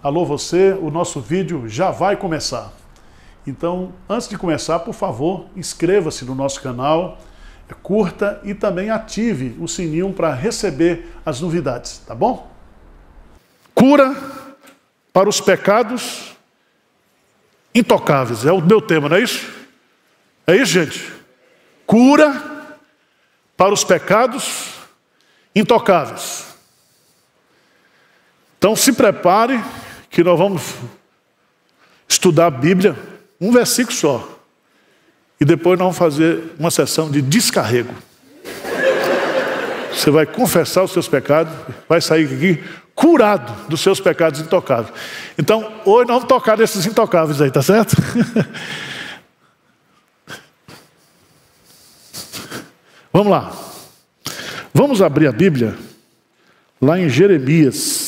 alô você, o nosso vídeo já vai começar. Então, antes de começar, por favor, inscreva-se no nosso canal, curta e também ative o sininho para receber as novidades, tá bom? Cura para os pecados intocáveis, é o meu tema, não é isso? É isso, gente? Cura para os pecados intocáveis. Então se prepare que nós vamos estudar a Bíblia, um versículo só. E depois nós vamos fazer uma sessão de descarrego. Você vai confessar os seus pecados, vai sair aqui curado dos seus pecados intocáveis. Então, hoje nós vamos tocar nesses intocáveis aí, tá certo? Vamos lá. Vamos abrir a Bíblia lá em Jeremias.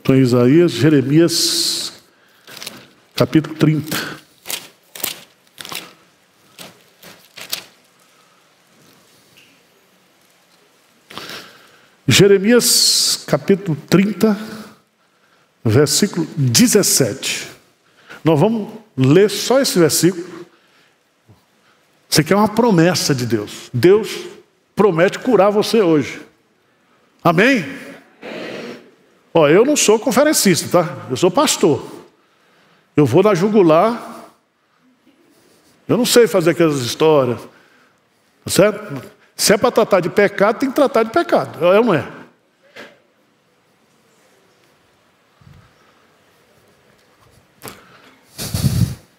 Então, Isaías, Jeremias, capítulo 30. Jeremias, capítulo 30, versículo 17. Nós vamos ler só esse versículo. Isso aqui é uma promessa de Deus. Deus promete curar você hoje. Amém? Ó, eu não sou conferencista, tá? Eu sou pastor. Eu vou na jugular. Eu não sei fazer aquelas histórias. Tá certo? Se é para tratar de pecado, tem que tratar de pecado. É ou não é?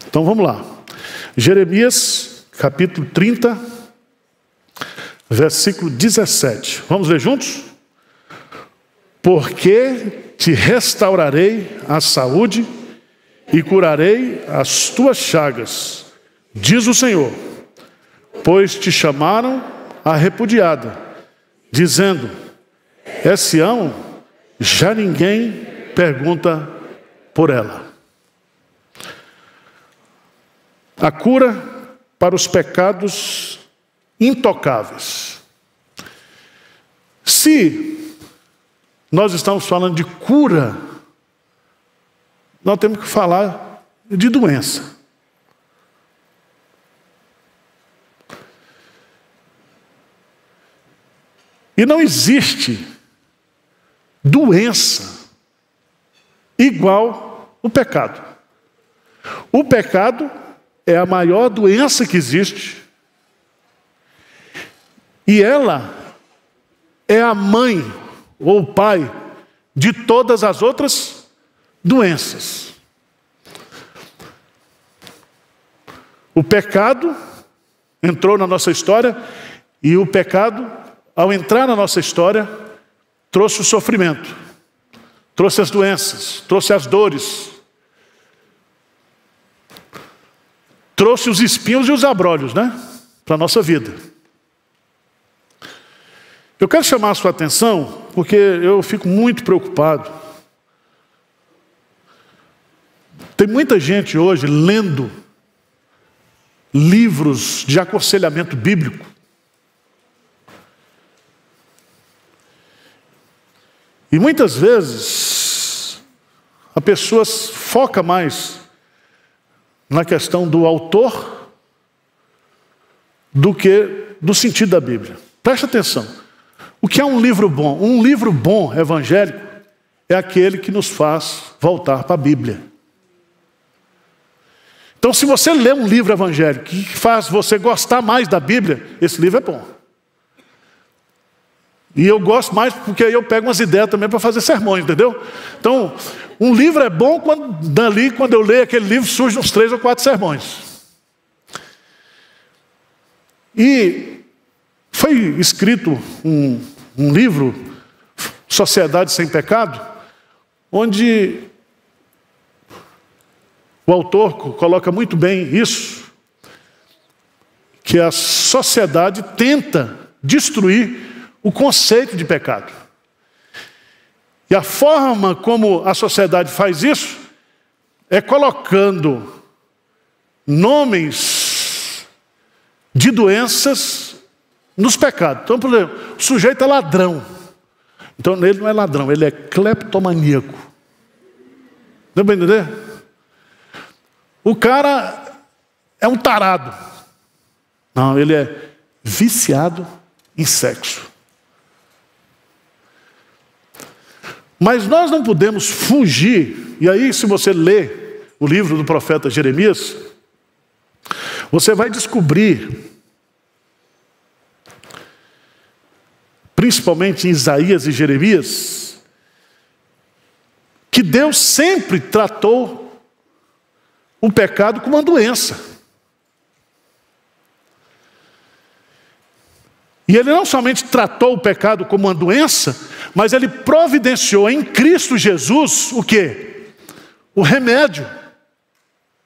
Então vamos lá. Jeremias, capítulo 30, versículo 17. Vamos ler juntos? Porque te restaurarei a saúde e curarei as tuas chagas, diz o Senhor, pois te chamaram a repudiada, dizendo, é Sião, já ninguém pergunta por ela. A cura para os pecados intocáveis. Se nós estamos falando de cura, nós temos que falar de doença. E não existe doença igual o pecado. O pecado é a maior doença que existe. E ela é a mãe ou o pai de todas as outras doenças. O pecado entrou na nossa história e o pecado, ao entrar na nossa história, trouxe o sofrimento, trouxe as doenças, trouxe as dores, trouxe os espinhos e os abrolhos, né, para a nossa vida. Eu quero chamar a sua atenção porque eu fico muito preocupado. Tem muita gente hoje lendo livros de aconselhamento bíblico. E muitas vezes a pessoa foca mais na questão do autor do que do sentido da Bíblia. Preste atenção. O que é um livro bom? Um livro bom, evangélico, é aquele que nos faz voltar para a Bíblia. Então, se você lê um livro evangélico que faz você gostar mais da Bíblia, esse livro é bom. E eu gosto mais porque aí eu pego umas ideias também para fazer sermões, entendeu? Então, um livro é bom quando eu leio aquele livro, surgem uns 3 ou 4 sermões. E foi escrito um livro, Sociedade Sem Pecado, onde o autor coloca muito bem isso, que a sociedade tenta destruir o conceito de pecado. E a forma como a sociedade faz isso é colocando nomes de doenças nos pecados. Então, por exemplo, o sujeito é ladrão. Então ele não é ladrão, ele é cleptomaníaco. Deu para entender? O cara é um tarado. Não, ele é viciado em sexo. Mas nós não podemos fugir. E aí, se você lê o livro do profeta Jeremias, você vai descobrir, principalmente em Isaías e Jeremias, que Deus sempre tratou o pecado como uma doença. E ele não somente tratou o pecado como uma doença, mas ele providenciou em Cristo Jesus o quê? O remédio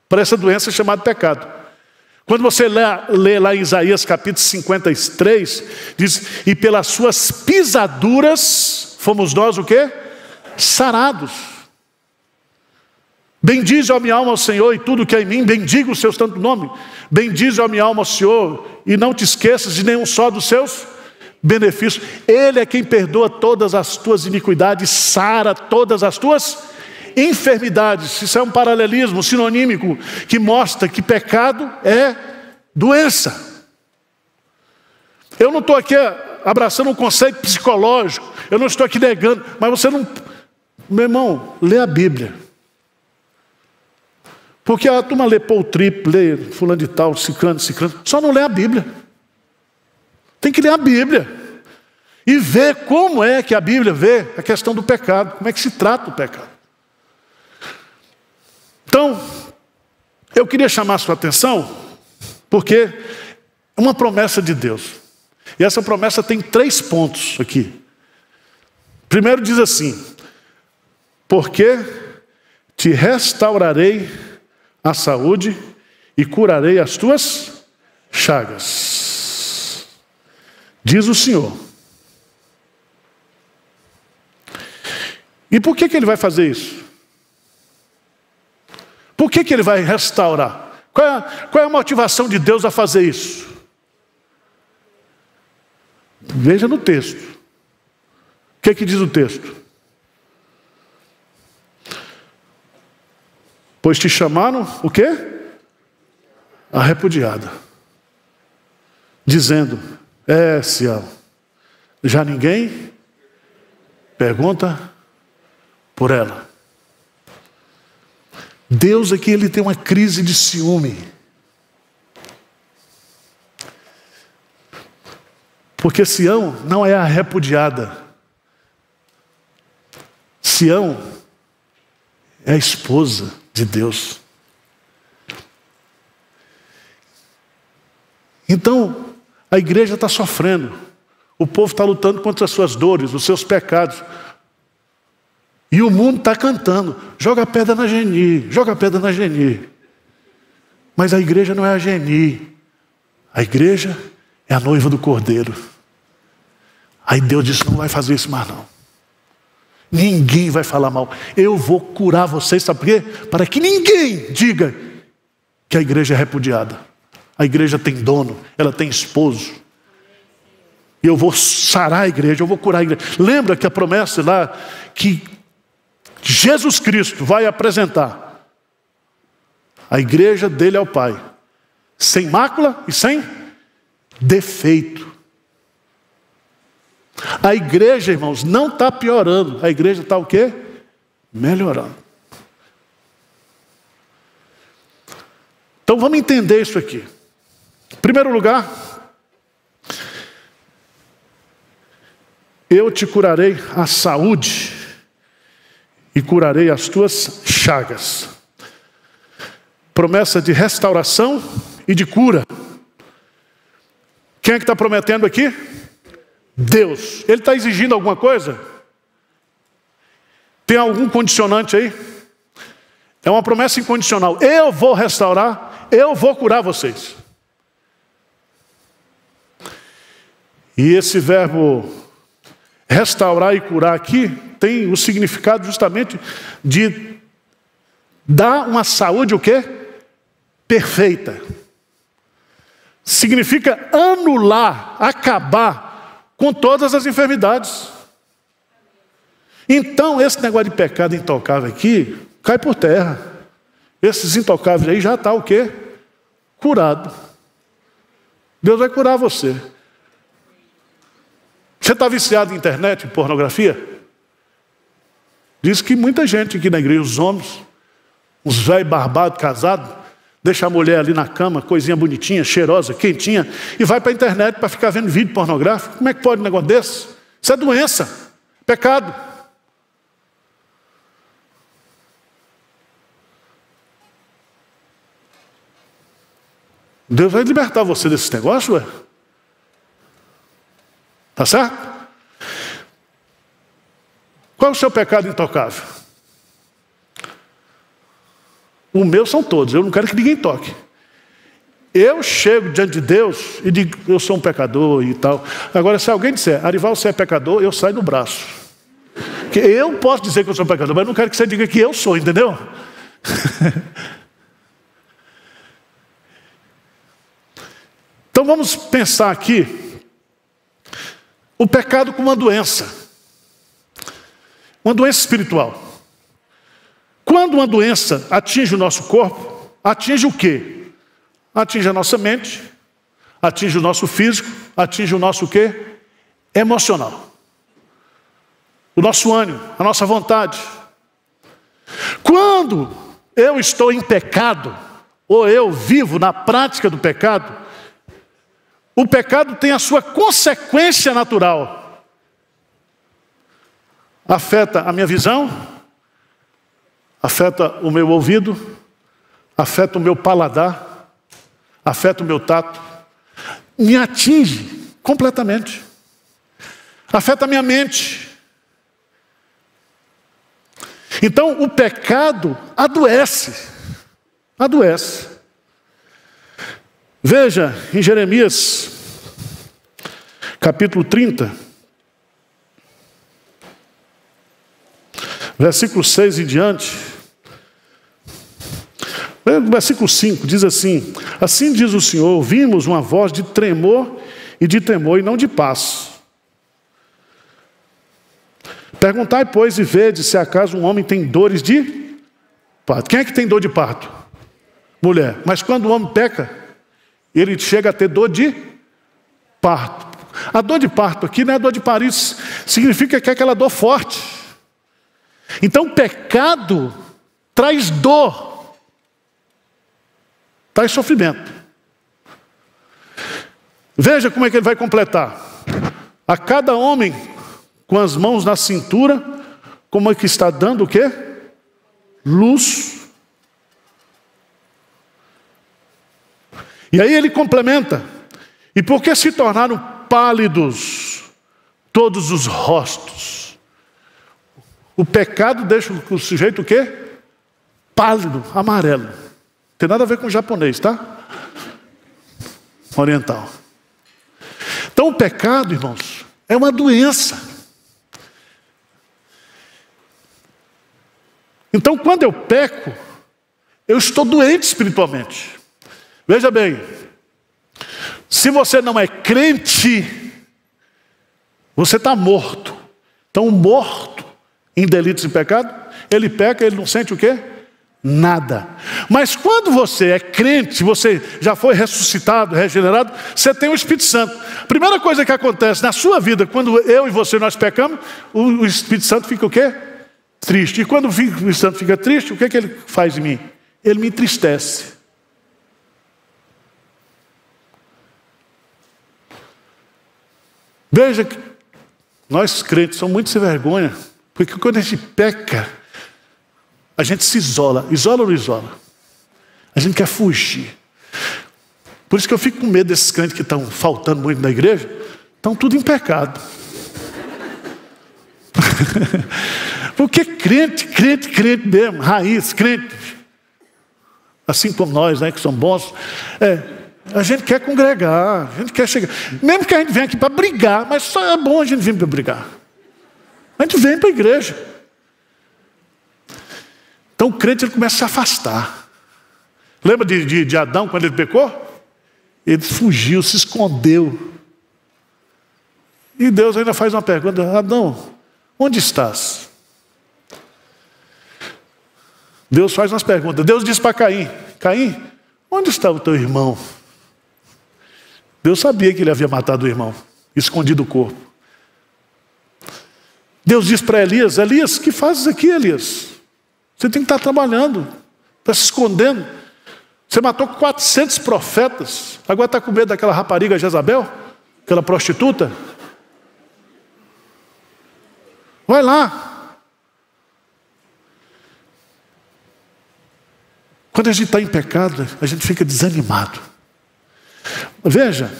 para essa doença chamada pecado. Quando você lê lá em Isaías capítulo 53, diz: e pelas suas pisaduras fomos nós o quê? Sarados. Bendize a minha alma ao Senhor e tudo que é em mim, bendiga o seu santo nome. Bendize a minha alma ao Senhor e não te esqueças de nenhum só dos seus benefícios. Ele é quem perdoa todas as tuas iniquidades, sara todas as tuas enfermidades. Isso é um paralelismo sinonímico que mostra que pecado é doença. Eu não estou aqui abraçando um conceito psicológico, eu não estou aqui negando, mas você não... Meu irmão, lê a Bíblia. Porque a turma lê Paul Tripp, lê fulano de tal, ciclano, só não lê a Bíblia. Tem que ler a Bíblia. E ver como é que a Bíblia vê a questão do pecado, como é que se trata o pecado. Então, eu queria chamar a sua atenção, porque é uma promessa de Deus. E essa promessa tem 3 pontos aqui. Primeiro diz assim: porque te restaurarei a saúde e curarei as tuas chagas, diz o Senhor. E por que ele vai fazer isso? Por que ele vai restaurar? Qual é a motivação de Deus a fazer isso? Veja no texto. O que diz o texto? Pois te chamaram o quê? A repudiada. Dizendo: Sião, já ninguém pergunta por ela. Deus aqui, ele tem uma crise de ciúme. Porque Sião não é a repudiada. Sião é a esposa de Deus. Então, a igreja está sofrendo. O povo está lutando contra as suas dores, os seus pecados. E o mundo está cantando: joga pedra na Geni, joga pedra na Geni. Mas a igreja não é a Geni. A igreja é a noiva do Cordeiro. Aí Deus disse: não vai fazer isso mais não. Ninguém vai falar mal. Eu vou curar vocês, sabe por quê? Para que ninguém diga que a igreja é repudiada. A igreja tem dono, ela tem esposo. E eu vou sarar a igreja, eu vou curar a igreja. Lembra que a promessa lá que Jesus Cristo vai apresentar a igreja dele ao Pai, sem mácula e sem defeito. A igreja, irmãos, não está piorando. A igreja está o quê? Melhorando. Então vamos entender isso aqui. Em primeiro lugar, eu te curarei a saúde e curarei as tuas chagas. Promessa de restauração e de cura. Quem é que está prometendo aqui? Deus. Ele está exigindo alguma coisa? Tem algum condicionante aí? É uma promessa incondicional. Eu vou restaurar, eu vou curar vocês. E esse verbo restaurar e curar aqui tem o significado justamente de dar uma saúde o quê? perfeita. Significa anular, acabar com todas as enfermidades. Então, esse negócio de pecado intocável aqui, cai por terra. Esses intocáveis aí já está o quê? Curado. Deus vai curar você. Você está viciado em internet, em pornografia? Diz que muita gente aqui na igreja, os homens, os velhos barbados, casados, deixa a mulher ali na cama, coisinha bonitinha, cheirosa, quentinha, e vai para a internet para ficar vendo vídeo pornográfico. Como é que pode um negócio desse? Isso é doença, pecado. Deus vai libertar você desse negócio, ué? Tá certo? Qual é o seu pecado intocável? O meu são todos, eu não quero que ninguém toque. Eu chego diante de Deus e digo, eu sou um pecador e tal. Agora, se alguém disser, Arival, você é pecador, eu saio do braço. Porque eu posso dizer que eu sou pecador, mas eu não quero que você diga que eu sou, entendeu? Então vamos pensar aqui o pecado como uma doença espiritual. Quando uma doença atinge o nosso corpo, atinge o quê? Atinge a nossa mente, atinge o nosso físico, atinge o nosso o quê? Emocional. O nosso ânimo, a nossa vontade. Quando eu estou em pecado, ou eu vivo na prática do pecado, o pecado tem a sua consequência natural. Afeta a minha visão, afeta o meu ouvido, afeta o meu paladar, afeta o meu tato, me atinge completamente. Afeta a minha mente. Então o pecado adoece. Adoece. Veja em Jeremias, capítulo 30, versículo 6 em diante. Versículo 5 diz assim: assim diz o Senhor, ouvimos uma voz de tremor e de temor e não de paz. Perguntai, pois, e vede se acaso um homem tem dores de parto. Quem é que tem dor de parto? Mulher. Mas quando o homem peca, ele chega a ter dor de parto. A dor de parto aqui não é dor de parir, significa que é aquela dor forte. Então o pecado traz dor, traz sofrimento. Veja como é que ele vai completar. A cada homem com as mãos na cintura, como é que está dando o quê? Luz. E aí ele complementa: e por que se tornaram pálidos todos os rostos? O pecado deixa o sujeito o quê? Pálido, amarelo. Não tem nada a ver com o japonês, tá? Oriental. Então o pecado, irmãos, é uma doença. Então quando eu peco, eu estou doente espiritualmente. Veja bem, se você não é crente, você está morto. Então, morto em delitos e pecado, ele peca, ele não sente o quê? Nada. Mas quando você é crente, você já foi ressuscitado, regenerado, você tem o Espírito Santo. Primeira coisa que acontece na sua vida, quando eu e você nós pecamos, o Espírito Santo fica o quê? Triste. E quando o Espírito Santo fica triste, o que é que ele faz em mim? Ele me entristece. Veja que nós crentes somos muito sem vergonha, porque quando a gente peca, a gente se isola. Isola ou não isola? A gente quer fugir. Por isso que eu fico com medo desses crentes que estão faltando muito na igreja, estão tudo em pecado. Porque crente mesmo, raiz, crente, assim como nós, né, que somos bons, a gente quer congregar, a gente quer chegar. Mesmo que a gente venha aqui para brigar, mas só é bom a gente vir para brigar. A gente vem para a igreja. Então o crente ele começa a se afastar. Lembra de Adão quando ele pecou? Ele fugiu, se escondeu. E Deus ainda faz uma pergunta: Adão, onde estás? Deus faz umas perguntas. Deus diz para Caim: Caim, onde está o teu irmão? Deus sabia que ele havia matado o irmão, escondido o corpo. Deus diz para Elias: Elias, o que fazes aqui, Elias? Você tem que estar trabalhando, está se escondendo. Você matou 400 profetas, agora está com medo daquela rapariga Jezabel, aquela prostituta? Vai lá. Quando a gente está em pecado, a gente fica desanimado. Veja,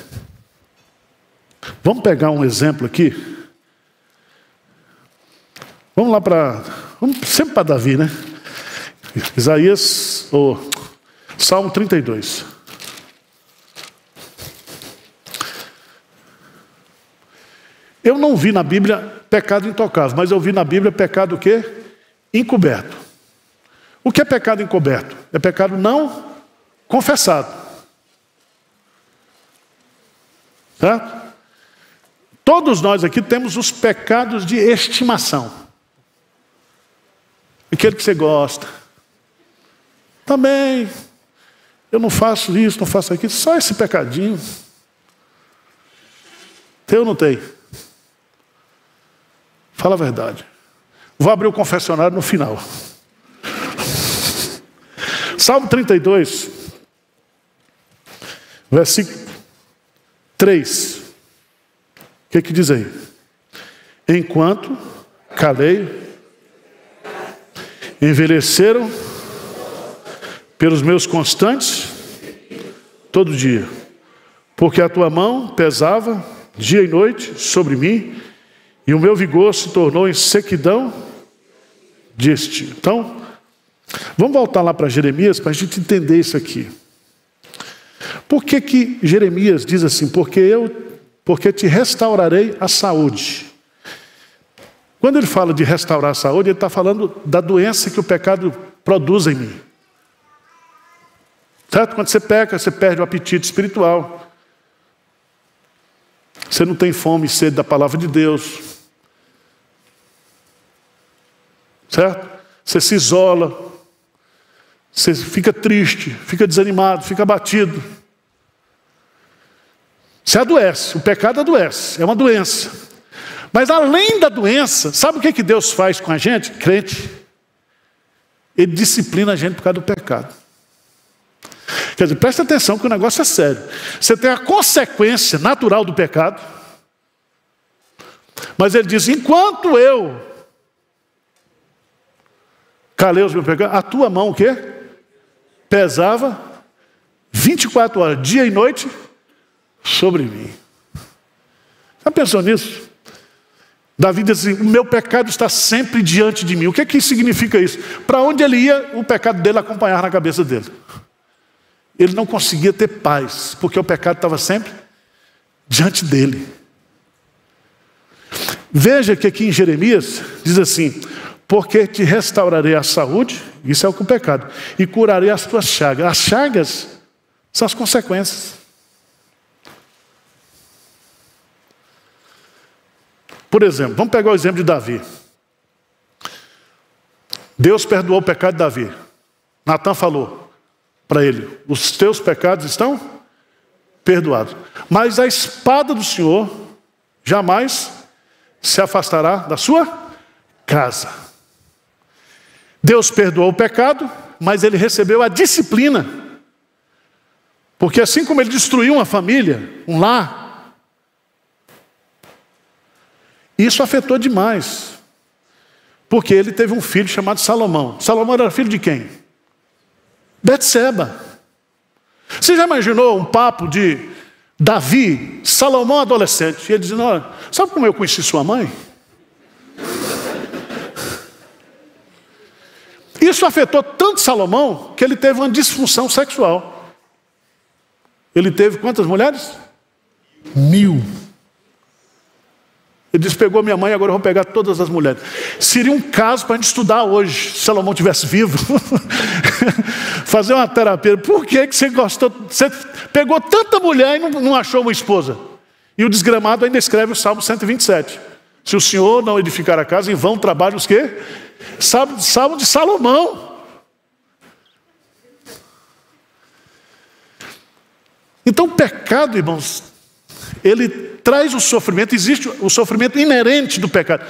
vamos pegar um exemplo aqui. Vamos lá vamos sempre para Davi, né? Salmo 32. Eu não vi na Bíblia pecado intocável, mas eu vi na Bíblia pecado o quê? Encoberto. O que é pecado encoberto? É pecado não confessado. Certo? Todos nós aqui temos os pecados de estimação. Aquele que você gosta. Também, eu não faço isso, não faço aquilo, só esse pecadinho. Tem ou não tem? Fala a verdade. Vou abrir o confessionário no final. Salmo 32, versículo 3. O que diz aí? Enquanto calei, envelheceram pelos meus constantes todo dia, porque a tua mão pesava dia e noite sobre mim, e o meu vigor se tornou em sequidão de estio. Então, vamos voltar lá para Jeremias para a gente entender isso aqui. Por que Jeremias diz assim? Porque te restaurarei a saúde. Quando ele fala de restaurar a saúde, ele está falando da doença que o pecado produz em mim. Certo? Quando você peca, você perde o apetite espiritual. Você não tem fome e sede da palavra de Deus. Certo? Você se isola. Você fica triste, fica desanimado, fica abatido. Você adoece, o pecado adoece, é uma doença. Mas além da doença, sabe o que Deus faz com a gente, crente? Ele disciplina a gente por causa do pecado. Quer dizer, presta atenção que o negócio é sério. Você tem a consequência natural do pecado, mas ele diz: enquanto eu calei os meus pecados, a tua mão o quê? Pesava 24 horas, dia e noite, sobre mim. Já pensou nisso? Davi diz assim: o meu pecado está sempre diante de mim. O que significa isso? Para onde ele ia, o pecado dele acompanhava na cabeça dele. Ele não conseguia ter paz, porque o pecado estava sempre diante dele. Veja que aqui em Jeremias diz assim: porque te restaurarei a saúde, isso é o que o pecado, e curarei as tuas chagas. As chagas são as consequências. Por exemplo, vamos pegar o exemplo de Davi. Deus perdoou o pecado de Davi. Natan falou para ele: os teus pecados estão perdoados. Mas a espada do Senhor jamais se afastará da sua casa. Deus perdoou o pecado, mas ele recebeu a disciplina. Porque assim como ele destruiu uma família, um lar, isso afetou demais. Porque ele teve um filho chamado Salomão. Salomão era filho de quem? Betseba. Você já imaginou um papo de Davi, Salomão adolescente, e ele dizendo: olha, sabe como eu conheci sua mãe? Isso afetou tanto Salomão que ele teve uma disfunção sexual. Ele teve quantas mulheres? 1000. Ele Ele disse, pegou minha mãe, agora eu vou pegar todas as mulheres. Seria um caso para a gente estudar hoje, se Salomão estivesse vivo. Fazer uma terapia. Por que você gostou? Você pegou tanta mulher e não achou uma esposa? E o desgramado ainda escreve o Salmo 127. Se o Senhor não edificar a casa, em vão trabalham os quê? Salmo de Salomão. Então o pecado, irmãos, ele traz o sofrimento, existe o sofrimento inerente do pecado.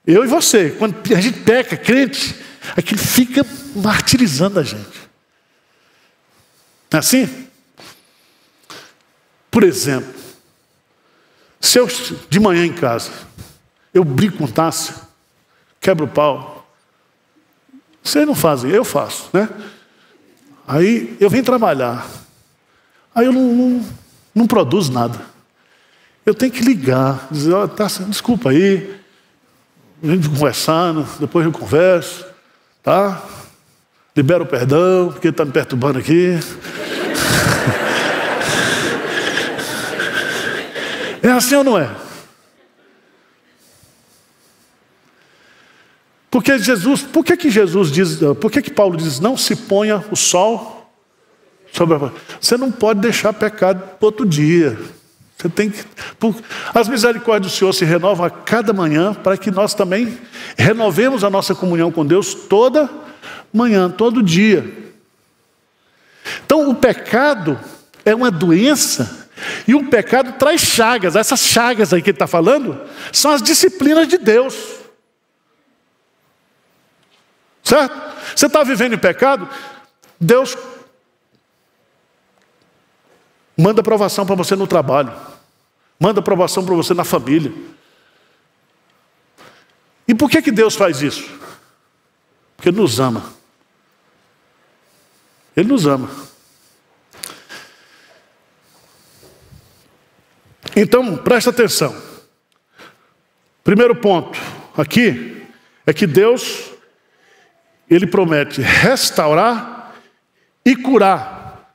Eu e você, quando a gente peca, crente, aquilo fica martirizando a gente. Não é assim? Por exemplo, se eu de manhã em casa, eu brigo com Tássia, quebro o pau. Vocês não fazem, eu faço, né? Aí eu venho trabalhar. Aí eu não produzo nada. Eu tenho que ligar, dizer, ó, Tássia, desculpa aí, a gente conversando, depois eu converso, tá? Libero o perdão, porque ele está me perturbando aqui. É assim ou não é? Porque Jesus, por que Jesus diz, por que Paulo diz, não se ponha o sol sobre a... Você não pode deixar pecado para outro dia. Você tem que... As misericórdias do Senhor se renovam a cada manhã, para que nós também renovemos a nossa comunhão com Deus toda manhã, todo dia. Então o pecado é uma doença, e o pecado traz chagas. Essas chagas aí que ele está falando, são as disciplinas de Deus. Certo? Você está vivendo em pecado, Deus manda aprovação para você no trabalho, manda aprovação para você na família. E por que Deus faz isso? Porque Ele nos ama. Ele nos ama. Então, presta atenção. Primeiro ponto aqui é que Deus, Ele promete restaurar e curar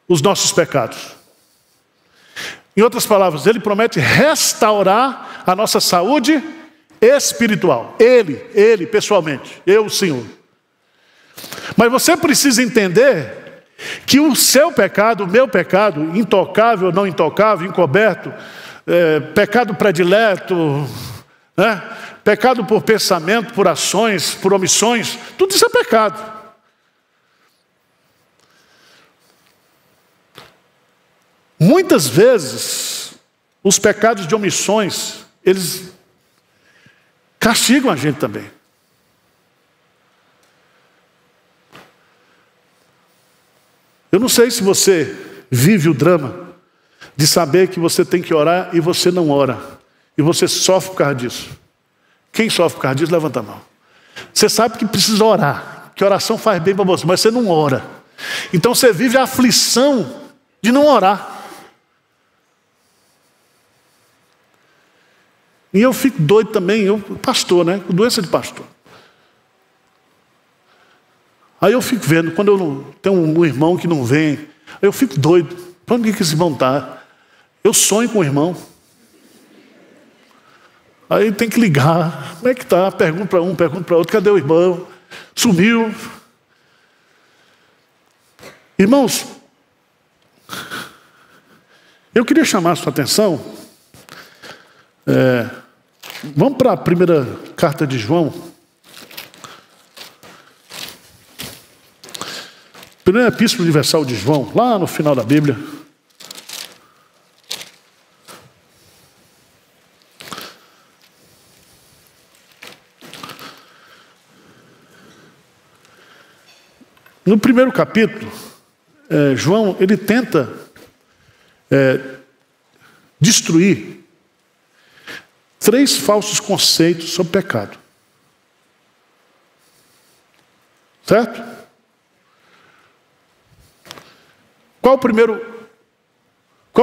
os nossos pecados. Em outras palavras, Ele promete restaurar a nossa saúde espiritual. Ele pessoalmente, eu, o Senhor. Mas você precisa entender que o seu pecado, o meu pecado, intocável, não intocável, encoberto, pecado predileto, né? Pecado por pensamento, por ações, por omissões, tudo isso é pecado. Muitas vezes, os pecados de omissões, eles castigam a gente também. Eu não sei se você vive o drama de saber que você tem que orar e você não ora. E você sofre por causa disso. Quem sofre por causa disso, levanta a mão. Você sabe que precisa orar, que oração faz bem para você, mas você não ora. Então você vive a aflição de não orar. E eu fico doido também, eu pastor, né? Doença de pastor. Aí eu fico vendo, quando eu não tenho um irmão que não vem, aí eu fico doido. Para onde que esse irmão está? Eu sonho com o irmão. Aí tem que ligar. Como é que está? Pergunto para um, pergunto para outro. Cadê o irmão? Sumiu. Irmãos, eu queria chamar a sua atenção. Vamos para a primeira carta de João. Primeira Epístola Universal de João, lá no final da Bíblia. No primeiro capítulo, João, ele tenta destruir 3 falsos conceitos sobre pecado. Certo? Qual o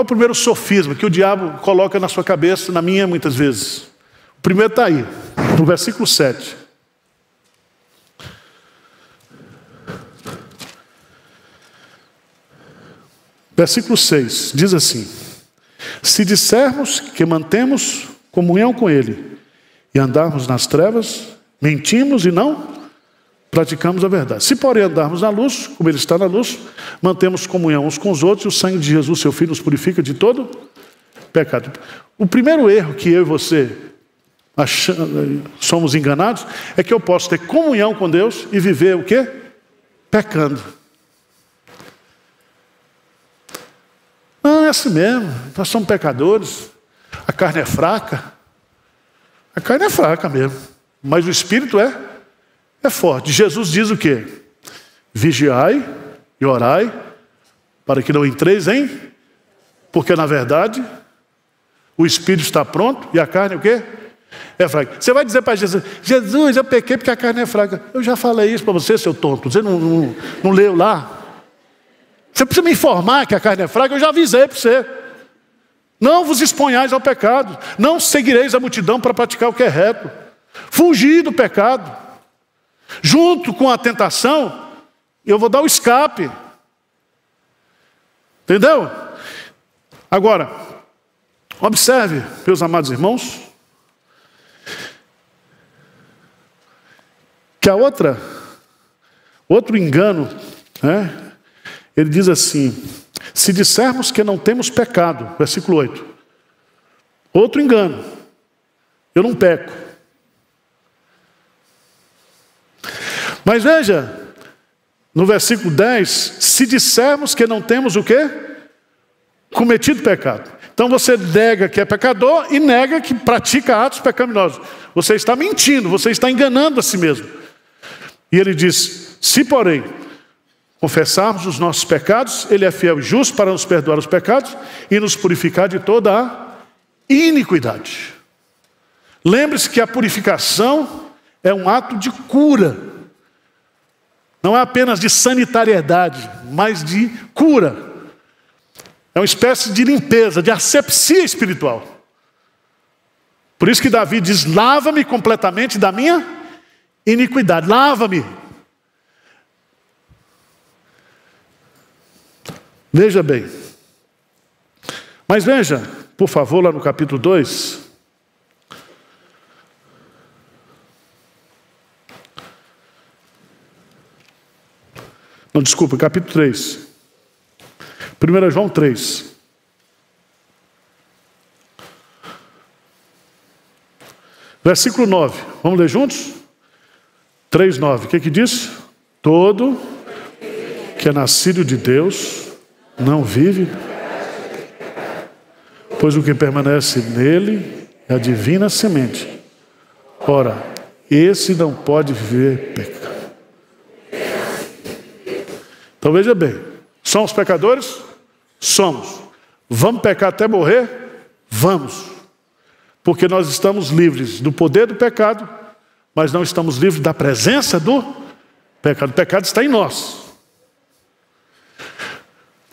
primeiro sofisma que o diabo coloca na sua cabeça, na minha muitas vezes? O primeiro está aí, no versículo 7. Versículo 6, diz assim: se dissermos que mantemos comunhão com Ele e andarmos nas trevas, mentimos e não praticamos a verdade. Se, porém, andarmos na luz, como Ele está na luz, mantemos comunhão uns com os outros, e o sangue de Jesus, seu Filho, nos purifica de todo pecado. O primeiro erro que eu e você somos enganados é que eu posso ter comunhão com Deus e viver o quê? Pecando. Não, é assim mesmo, nós somos pecadores, a carne é fraca. A carne é fraca mesmo, mas o Espírito é forte. Jesus diz o quê? Vigiai e orai, para que não entreis em... Porque na verdade, o Espírito está pronto e a carne o quê? É fraca. Você vai dizer para Jesus, Jesus, eu pequei porque a carne é fraca. Eu já falei isso para você, seu tonto. Você não leu lá? Você precisa me informar que a carne é fraca, eu já avisei para você. Não vos exponhais ao pecado, não seguireis a multidão para praticar o que é reto. Fugir do pecado. Junto com a tentação, eu vou dar o escape. Entendeu? Agora, observe, meus amados irmãos, que outro engano, né? Ele diz assim, se dissermos que não temos pecado, versículo 8, outro engano, eu não peco. Mas veja, no versículo 10, se dissermos que não temos o quê? Cometido pecado. Então você nega que é pecador e nega que pratica atos pecaminosos. Você está mentindo, você está enganando a si mesmo. E ele diz, se porém confessarmos os nossos pecados, Ele é fiel e justo para nos perdoar os pecados e nos purificar de toda a iniquidade. Lembre-se que a purificação é um ato de cura. Não é apenas de sanitariedade, mas de cura. É uma espécie de limpeza, de asepsia espiritual. Por isso que Davi diz, lava-me completamente da minha iniquidade. Lava-me. Veja bem. Mas veja, por favor, lá no capítulo 2. Não, desculpa, capítulo 3. 1 João 3. Versículo 9. Vamos ler juntos? 3:9. O que diz? Todo que é nascido de Deus não vive, pois o que permanece nele é a divina semente. Ora, esse não pode viver pecado. Então veja bem, somos pecadores? Somos. Vamos pecar até morrer? Vamos. Porque nós estamos livres do poder do pecado, mas não estamos livres da presença do pecado. O pecado está em nós.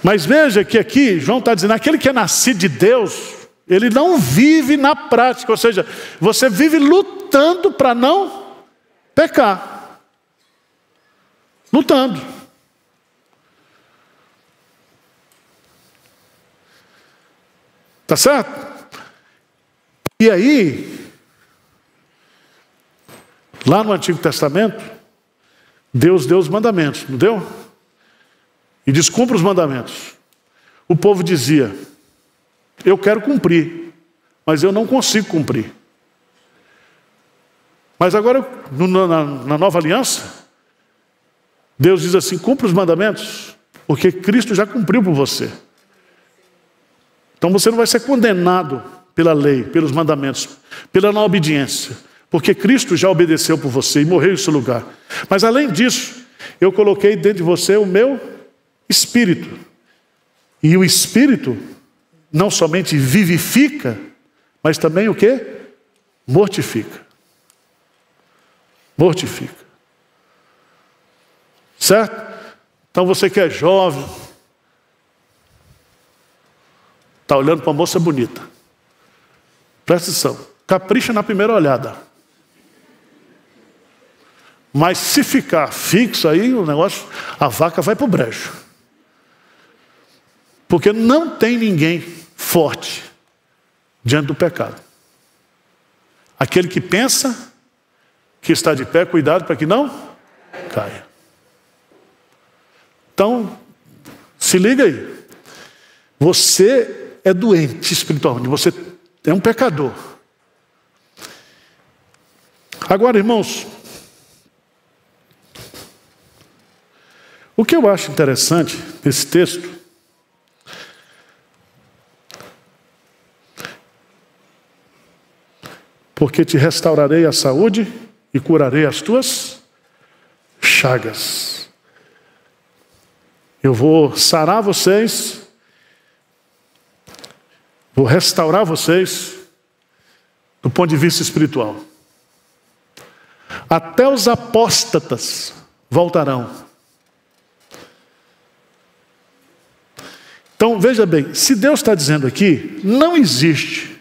Mas veja que aqui, João está dizendo, aquele que é nascido de Deus, ele não vive na prática. Ou seja, você vive lutando para não pecar. Lutando. Tá certo? E aí, lá no Antigo Testamento, Deus deu os mandamentos, não deu? E descumpra os mandamentos. O povo dizia, eu quero cumprir, mas eu não consigo cumprir. Mas agora, na nova aliança, Deus diz assim, cumpra os mandamentos, porque Cristo já cumpriu por você. Então você não vai ser condenado pela lei, pelos mandamentos, pela não obediência, porque Cristo já obedeceu por você e morreu em seu lugar. Mas além disso, eu coloquei dentro de você o meu Espírito. E o Espírito não somente vivifica, mas também o quê? Mortifica. Mortifica. Certo? Então você que é jovem, está olhando para uma moça bonita. Presta atenção. Capricha na primeira olhada. Mas se ficar fixo aí, o negócio, a vaca vai para o brejo. Porque não tem ninguém forte diante do pecado. Aquele que pensa que está de pé, cuidado para que não caia. Então, se liga aí. Você é doente espiritualmente, você é um pecador. Agora, irmãos, o que eu acho interessante nesse texto porque te restaurarei a saúde e curarei as tuas chagas. Eu vou sarar vocês, vou restaurar vocês do ponto de vista espiritual. Até os apóstatas voltarão. Então, veja bem, se Deus está dizendo aqui, não existe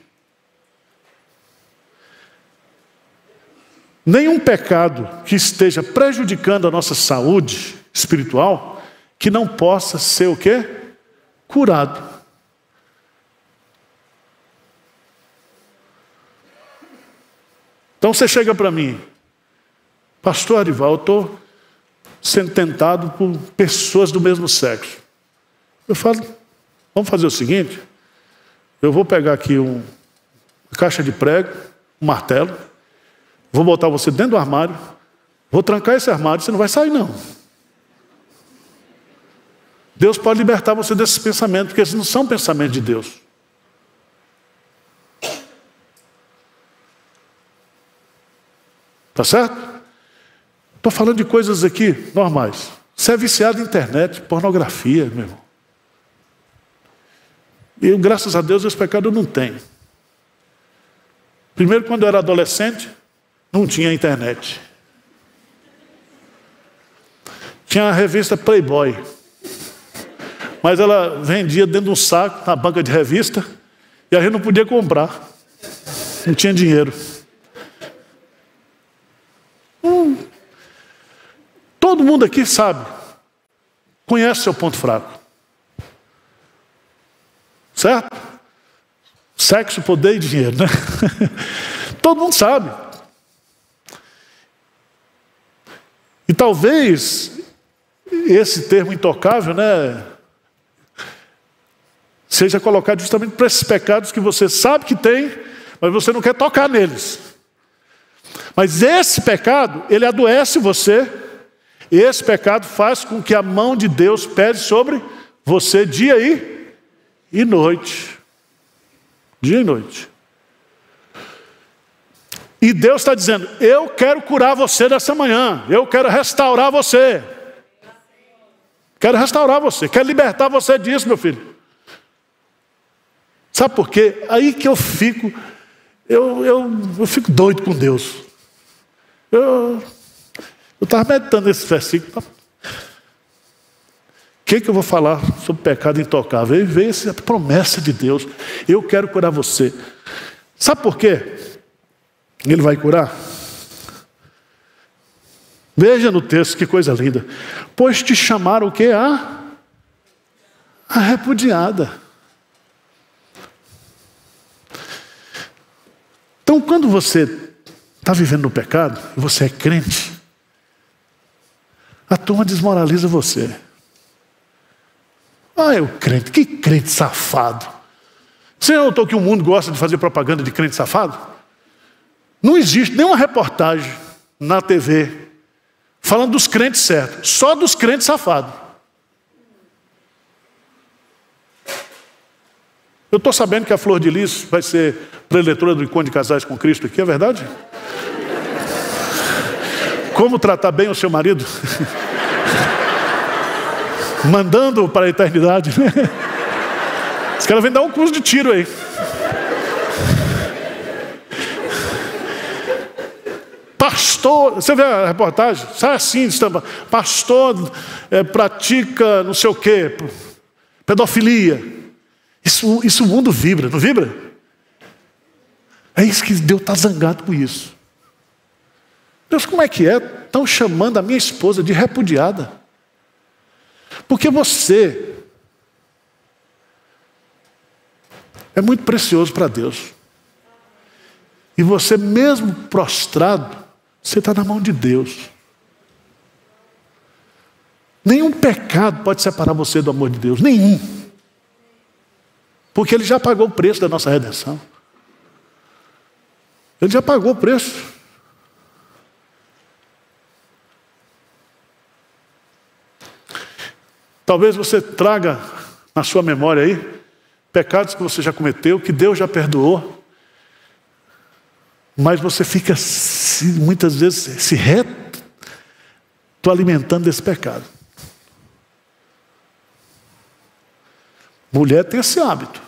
nenhum pecado que esteja prejudicando a nossa saúde espiritual que não possa ser o quê? Curado. Então você chega para mim, pastor Arival, eu estou sendo tentado por pessoas do mesmo sexo. Eu falo, vamos fazer o seguinte, eu vou pegar aqui uma caixa de prego, um martelo, vou botar você dentro do armário, vou trancar esse armário, você não vai sair não. Deus pode libertar você desses pensamentos, porque esses não são pensamentos de Deus. Tá certo? Estou falando de coisas aqui normais. Você é viciado em internet, pornografia, meu irmão. E graças a Deus esse pecado eu não tenho. Primeiro, quando eu era adolescente, não tinha internet. Tinha a revista Playboy. Mas ela vendia dentro de um saco, na banca de revista, e a gente não podia comprar. Não tinha dinheiro. Todo mundo aqui sabe, conhece seu ponto fraco. Certo? Sexo, poder e dinheiro, né? Todo mundo sabe. E talvez esse termo intocável, né, seja colocado justamente para esses pecados que você sabe que tem, mas você não quer tocar neles. Mas esse pecado, ele adoece você. Esse pecado faz com que a mão de Deus pese sobre você dia e noite. Dia e noite. E Deus está dizendo, eu quero curar você dessa manhã. Eu quero restaurar você. Quero restaurar você. Quero libertar você disso, meu filho. Sabe por quê? Aí que eu fico, eu fico doido com Deus. Eu estava meditando nesse versículo. O que eu vou falar sobre pecado intocável? Aí veio essa promessa de Deus. Eu quero curar você. Sabe por quê? Ele vai curar? Veja no texto que coisa linda. Pois te chamaram o quê? A repudiada. Então, quando você está vivendo no pecado, e você é crente, a turma desmoraliza você. Eu crente, que crente safado. Você notou que o mundo gosta de fazer propaganda de crente safado? Não existe nenhuma reportagem na TV falando dos crentes certos, só dos crentes safados. Eu estou sabendo que a Flor de Lis vai ser preletora do Encontro de Casais com Cristo aqui, é verdade? Como tratar bem o seu marido? Mandando para a eternidade. Os caras vêm dar um curso de tiro aí. Pastor, você vê a reportagem? Sai assim, pastor pratica não sei o quê, pedofilia. Isso o mundo vibra, não vibra? É isso que Deus está zangado com isso. Deus, como é que é? Estão chamando a minha esposa de repudiada. Porque você é muito precioso para Deus. E você mesmo prostrado, você está na mão de Deus. Nenhum pecado pode separar você do amor de Deus. Nenhum. Porque Ele já pagou o preço da nossa redenção. Ele já pagou o preço. Talvez você traga na sua memória aí pecados que você já cometeu, que Deus já perdoou. Mas você fica muitas vezes se alimentando desse pecado. Mulher tem esse hábito.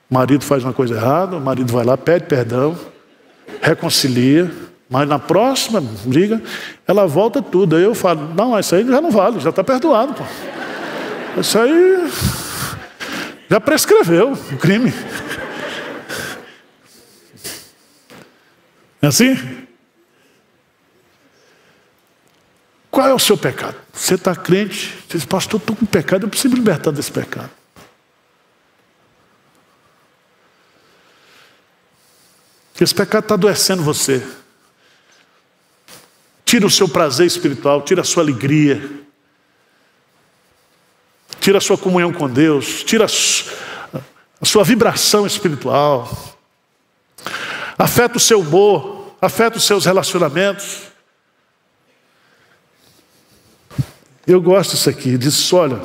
O marido faz uma coisa errada, o marido vai lá, pede perdão, reconcilia, mas na próxima briga, ela volta tudo. Aí eu falo, não, isso aí já não vale, já está perdoado. Pô. Isso aí já prescreveu o crime. É assim? Qual é o seu pecado? Você está crente, você diz, pastor, eu estou com pecado, eu preciso me libertar desse pecado. Esse pecado está adoecendo você. Tira o seu prazer espiritual, tira a sua alegria, tira a sua comunhão com Deus, tira a sua vibração espiritual, afeta o seu humor, afeta os seus relacionamentos. Eu gosto disso aqui, diz, olha,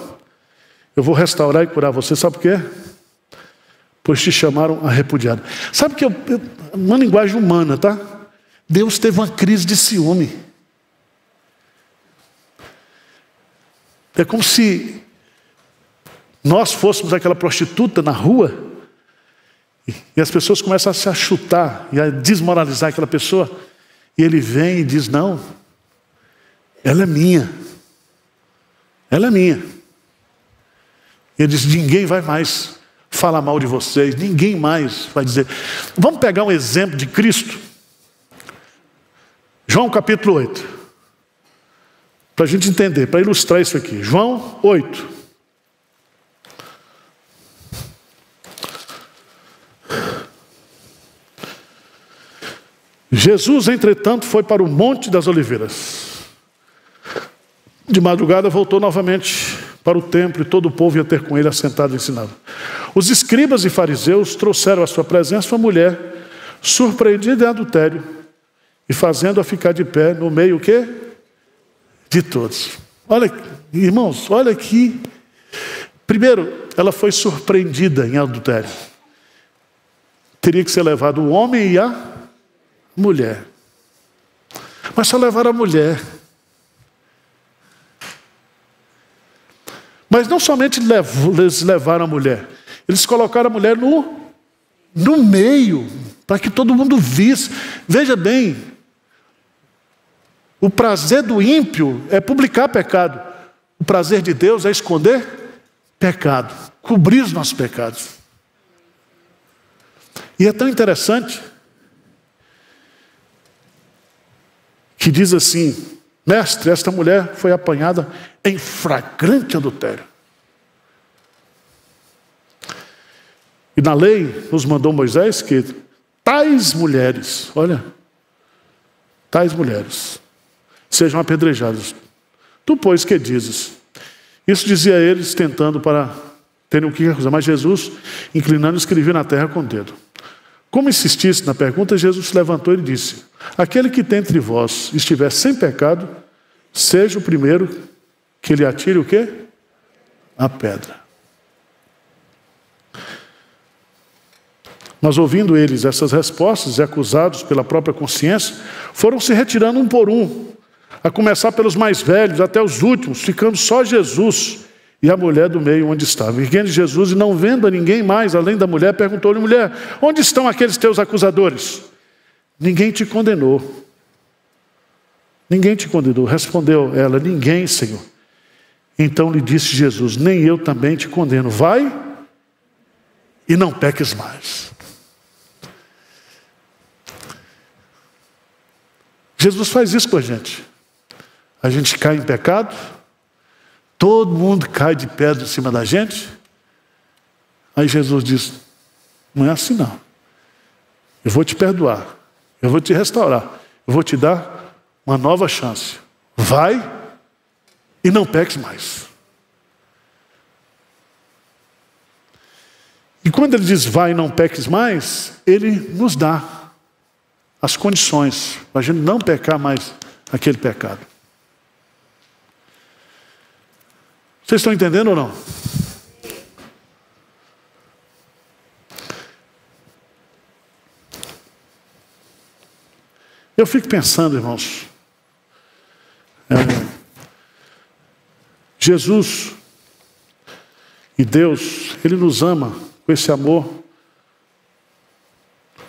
eu vou restaurar e curar você, sabe por quê? Pois te chamaram a repudiado. Sabe que uma linguagem humana, tá? Deus teve uma crise de ciúme. É como se nós fôssemos aquela prostituta na rua e as pessoas começam a se achutar e a desmoralizar aquela pessoa. E ele vem e diz, não, ela é minha. Ela é minha. E ele diz, ninguém vai mais falar mal de vocês, ninguém mais vai dizer. Vamos pegar um exemplo de Cristo. João capítulo 8. Para a gente entender, para ilustrar isso aqui. João 8. Jesus, entretanto, foi para o Monte das Oliveiras. De madrugada voltou novamente para o templo e todo o povo ia ter com ele assentado e ensinando. Os escribas e fariseus trouxeram à sua presença uma mulher surpreendida em adultério e fazendo-a ficar de pé no meio o quê? De todos. Olha, irmãos, olha aqui. Primeiro, ela foi surpreendida em adultério. Teria que ser levado o homem e a mulher. Mas só levaram a mulher. Mas não somente eles levaram a mulher, eles colocaram a mulher no meio, para que todo mundo visse. Veja bem, o prazer do ímpio é publicar pecado. O prazer de Deus é esconder pecado, cobrir os nossos pecados. E é tão interessante que diz assim, mestre, esta mulher foi apanhada em flagrante adultério. E na lei nos mandou Moisés que tais mulheres, olha, tais mulheres sejam apedrejadas. Tu, pois, que dizes? Isso dizia eles, tentando para terem o que acusar. Mas Jesus, inclinando, escrevia na terra com o dedo. Como insistisse na pergunta, Jesus se levantou e disse, aquele que dentre vós estiver sem pecado, seja o primeiro que lhe atire o quê? A pedra. Mas ouvindo eles essas respostas e acusados pela própria consciência, foram se retirando um por um, a começar pelos mais velhos até os últimos, ficando só Jesus e a mulher do meio onde estava. Erguendo Jesus e não vendo a ninguém mais, além da mulher, perguntou-lhe, mulher, onde estão aqueles teus acusadores? Ninguém te condenou. Ninguém te condenou. Respondeu ela, ninguém, Senhor. Então lhe disse Jesus, nem eu também te condeno. Vai e não peques mais. Jesus faz isso com a gente. A gente cai em pecado, todo mundo cai de pedra em cima da gente. Aí Jesus diz, Não é assim não. Eu vou te perdoar. Eu vou te restaurar. Eu vou te dar uma nova chance. Vai e não peques mais. E quando ele diz vai e não peques mais, ele nos dá as condições para a gente não pecar mais aquele pecado. Vocês estão entendendo ou não? Eu fico pensando, irmãos, Jesus e Deus, Ele nos ama com esse amor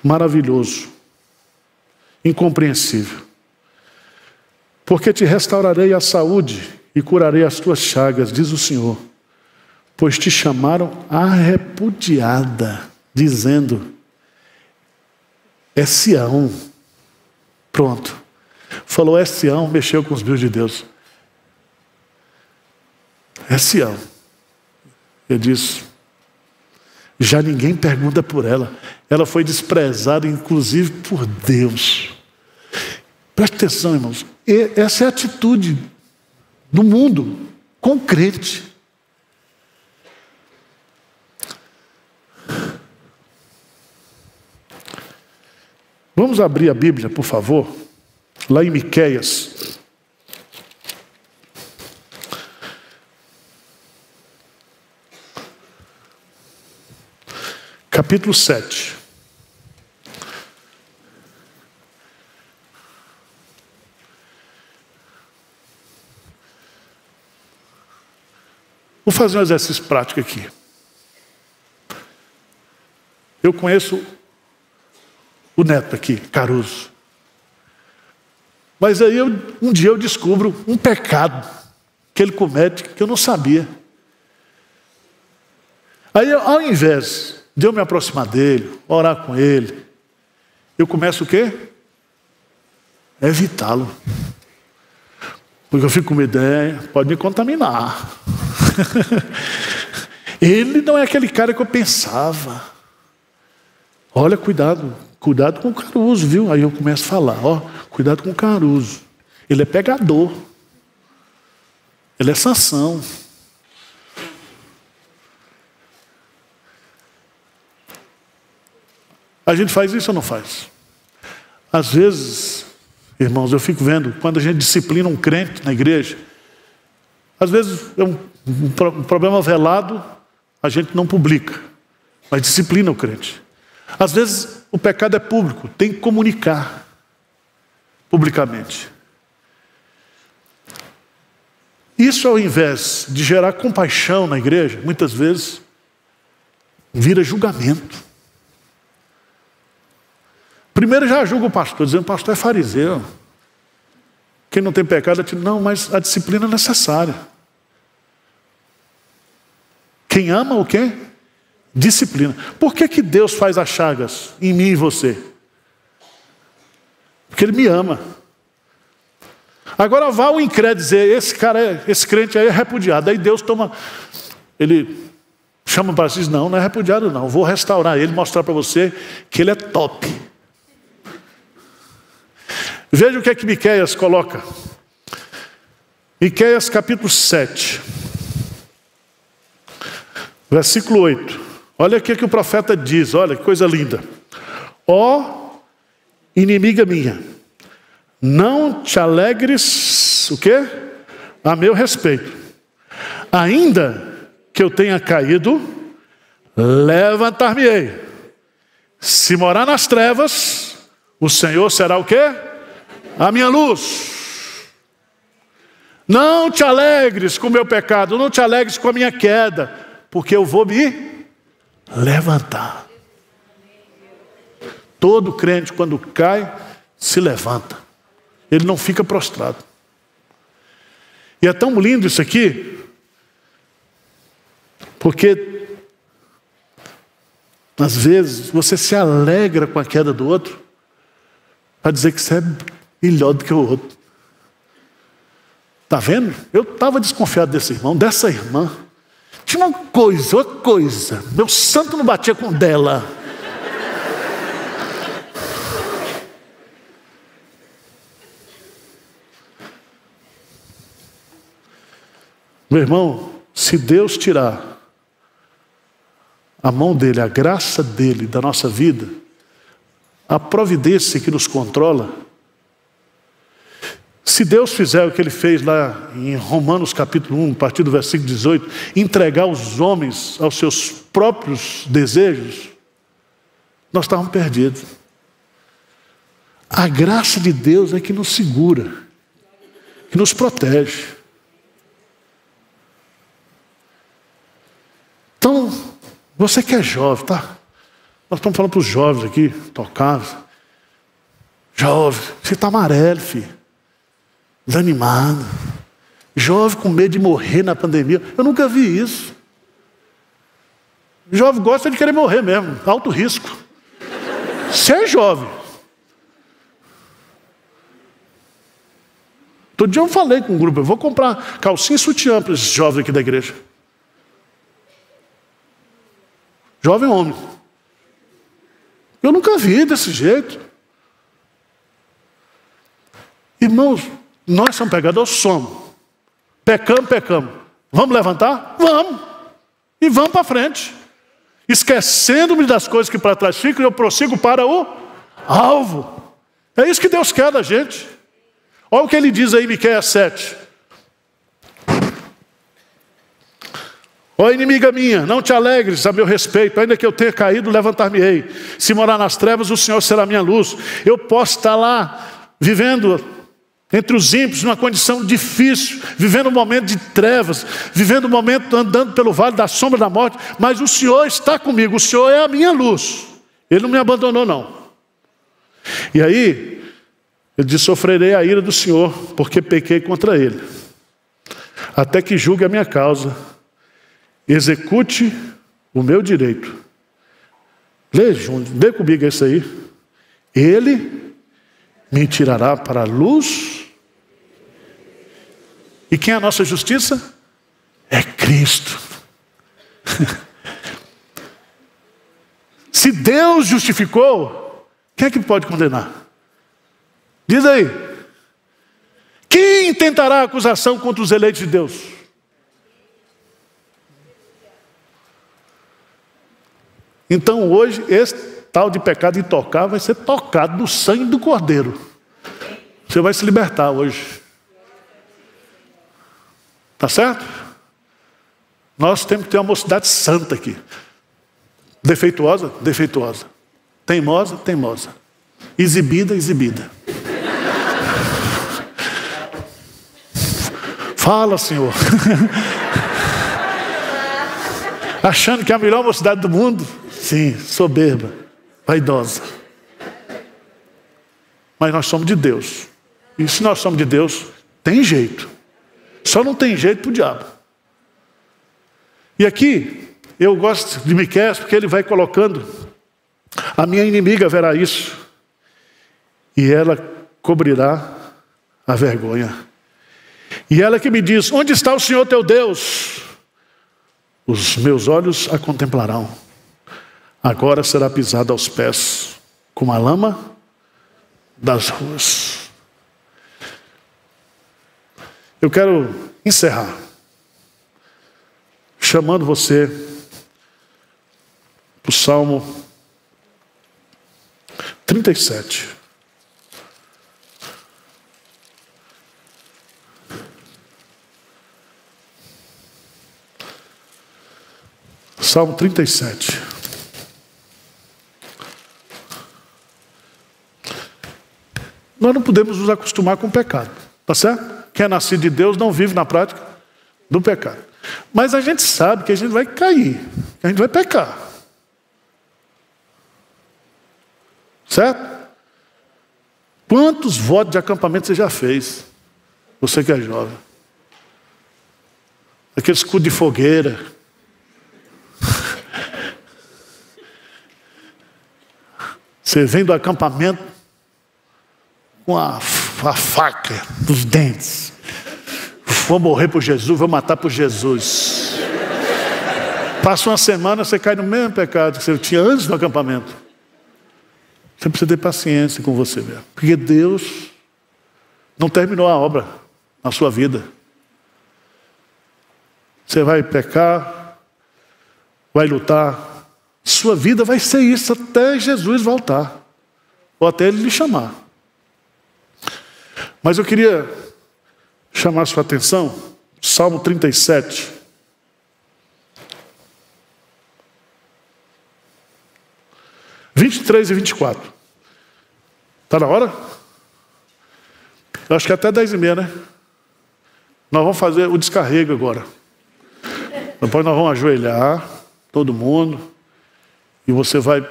maravilhoso, incompreensível. Porque te restaurarei a saúde e curarei as tuas chagas, diz o Senhor, pois te chamaram a repudiada, dizendo, é Sião. Pronto. Falou é Sião, mexeu com os meus de Deus. É Sião. Ele disse, já ninguém pergunta por ela. Ela foi desprezada, inclusive, por Deus. Preste atenção, irmãos. Essa é a atitude do mundo com o crente. Vamos abrir a Bíblia, por favor, lá em Miqueias. Capítulo 7. Vou fazer um exercício prático aqui. Eu conheço o neto aqui, Caruso. Mas aí um dia eu descubro um pecado que ele comete que eu não sabia. Aí ao invés de eu me aproximar dele, orar com ele, eu começo o quê? Evitá-lo. Porque eu fico com uma ideia, pode me contaminar. Ele não é aquele cara que eu pensava. Olha, cuidado com o Caruso, viu? Aí eu começo a falar, cuidado com o Caruso. Ele é pegador. Ele é Sansão. A gente faz isso ou não faz? Às vezes, irmãos, eu fico vendo, quando a gente disciplina um crente na igreja, às vezes é um problema velado, a gente não publica, mas disciplina o crente. Às vezes o pecado é público, tem que comunicar publicamente. Isso, ao invés de gerar compaixão na igreja, muitas vezes vira julgamento. Primeiro já julga o pastor, dizendo que o pastor é fariseu. Quem não tem pecado, não, mas a disciplina é necessária. Quem ama o quê? Disciplina. Por que Deus faz as chagas em mim e você? Porque Ele me ama. Agora vá o incrédulo dizer, esse crente aí é repudiado. Aí Deus ele chama para si e diz, não é repudiado não. Vou restaurar ele, mostrar para você que ele é top. Veja o que é que Miqueias coloca. Miqueias capítulo 7. Versículo 8. Olha o que o profeta diz, olha que coisa linda. Ó inimiga minha, não te alegres, o quê? A meu respeito. Ainda que eu tenha caído, levantar-me-ei. Se morar nas trevas, o Senhor será o quê? A minha luz. Não te alegres com o meu pecado, não te alegres com a minha queda, porque eu vou me levantar. Todo crente, quando cai, se levanta. Ele não fica prostrado. E é tão lindo isso aqui, porque às vezes você se alegra com a queda do outro para dizer que você é melhor do que o outro. Está vendo? Eu estava desconfiado desse irmão, dessa irmã. Tinha outra coisa. Meu santo não batia com dela. Meu irmão, se Deus tirar a mão dele, a graça dele da nossa vida, a providência que nos controla, se Deus fizer o que ele fez lá em Romanos capítulo 1, a partir do versículo 18, entregar os homens aos seus próprios desejos, nós estávamos perdidos. A graça de Deus é que nos segura, que nos protege. Então, você que é jovem, tá? Nós estamos falando para os jovens aqui, tocados. Jovem, você está amarelo, filho. Desanimado. Jovem com medo de morrer na pandemia. Eu nunca vi isso. Jovem gosta de querer morrer mesmo, alto risco. Você é jovem. Todo dia eu falei com um grupo, eu vou comprar calcinha e sutiã para esses jovens aqui da igreja. Jovem homem. Eu nunca vi desse jeito. Irmãos, nós somos pecadores, somos. Pecamos. Vamos levantar? Vamos. E vamos para frente. Esquecendo-me das coisas que para trás ficam, eu prossigo para o alvo. É isso que Deus quer da gente. Olha o que ele diz aí em Miqueias 7. Ó inimiga minha, não te alegres a meu respeito, ainda que eu tenha caído, levantar-me-ei. Se morar nas trevas, o Senhor será minha luz. Eu posso estar lá, vivendo entre os ímpios, numa condição difícil, vivendo um momento de trevas, vivendo um momento andando pelo vale da sombra da morte, mas o Senhor está comigo, o Senhor é a minha luz. Ele não me abandonou, não. E aí, ele diz, sofrerei a ira do Senhor, porque pequei contra ele, até que julgue a minha causa, execute o meu direito. Lê comigo isso aí. Ele me tirará para a luz. E quem é a nossa justiça? É Cristo. Se Deus justificou, quem é que pode condenar? Diz aí. Quem tentará acusação contra os eleitos de Deus? Então hoje, esse tal de pecado intocável vai ser tocado no sangue do Cordeiro. Você vai se libertar hoje. Tá certo? Nós temos que ter uma mocidade santa aqui. Defeituosa? Defeituosa. Teimosa? Teimosa. Exibida? Exibida. Fala, Senhor. Achando que é a melhor mocidade do mundo? Sim, soberba, vaidosa. Mas nós somos de Deus. E se nós somos de Deus, tem jeito. Só não tem jeito para o diabo. E aqui, eu gosto de Miqueias porque ele vai colocando, a minha inimiga verá isso, e ela cobrirá a vergonha. E ela que me diz, onde está o Senhor teu Deus? Os meus olhos a contemplarão. Agora será pisada aos pés, como a lama das ruas. Eu quero encerrar, chamando você para o Salmo 37. Salmo 37. Nós não podemos nos acostumar com o pecado, tá certo? Quem é nascido de Deus não vive na prática do pecado. Mas a gente sabe que a gente vai cair, que a gente vai pecar. Certo? Quantos votos de acampamento você já fez? Você que é jovem. Aquele escudo de fogueira. Você vem do acampamento com a faca dos dentes. Vou morrer por Jesus, vou matar por Jesus. Passa uma semana, você cai no mesmo pecado que você tinha antes do acampamento. Você precisa ter paciência com você mesmo. Porque Deus não terminou a obra na sua vida. Você vai pecar, vai lutar. Sua vida vai ser isso até Jesus voltar. Ou até Ele lhe chamar. Mas eu queria chamar a sua atenção, Salmo 37. (23 e 24). Está na hora? Eu acho que até 10h30, né? Nós vamos fazer o descarrego agora. Depois nós vamos ajoelhar, todo mundo, e você vai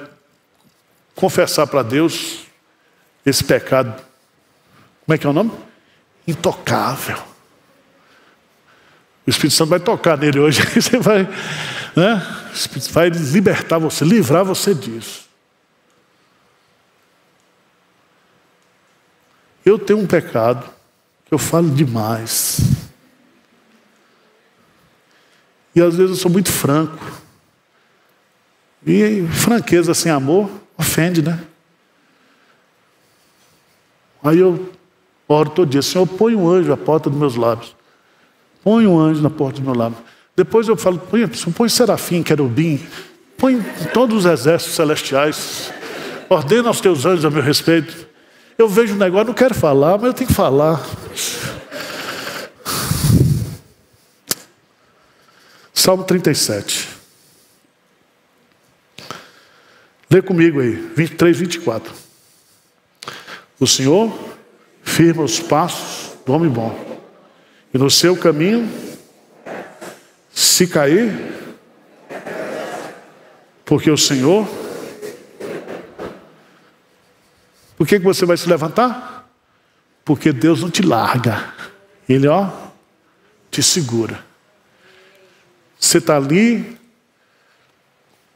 confessar para Deus esse pecado. Como é que é o nome? Intocável. O Espírito Santo vai tocar nele hoje. Você vai, né? O Espírito vai libertar você, livrar você disso. Eu tenho um pecado que eu falo demais. E às vezes eu sou muito franco. E franqueza sem amor ofende, né? Aí eu oro todo dia: Senhor, põe um anjo à porta dos meus lábios. Põe um anjo na porta dos meus lábios. Depois eu falo: põe serafim, querubim, põe todos os exércitos celestiais. Ordena aos teus anjos a meu respeito. Eu vejo um negócio, não quero falar, mas eu tenho que falar. Salmo 37. Lê comigo aí, 23, 24. O Senhor firma os passos do homem bom, e no seu caminho, se cair, porque o Senhor... Por que você vai se levantar? Porque Deus não te larga. Ele, te segura. Você está ali,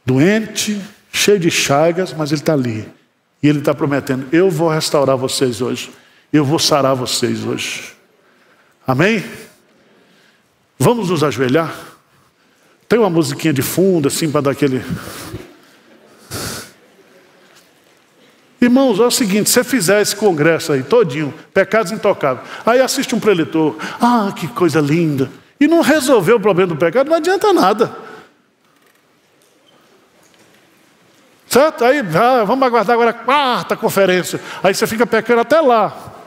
doente, cheio de chagas, mas Ele está ali. E Ele está prometendo: eu vou restaurar vocês hoje. Eu vou sarar vocês hoje. Amém? Vamos nos ajoelhar? Tem uma musiquinha de fundo, assim, para dar aquele... Irmãos, é o seguinte: se você fizer esse congresso aí todinho, pecados intocáveis, aí assiste um preletor, que coisa linda, e não resolveu o problema do pecado, não adianta nada. Certo? Aí vamos aguardar agora a 4ª conferência. Aí você fica pecando até lá.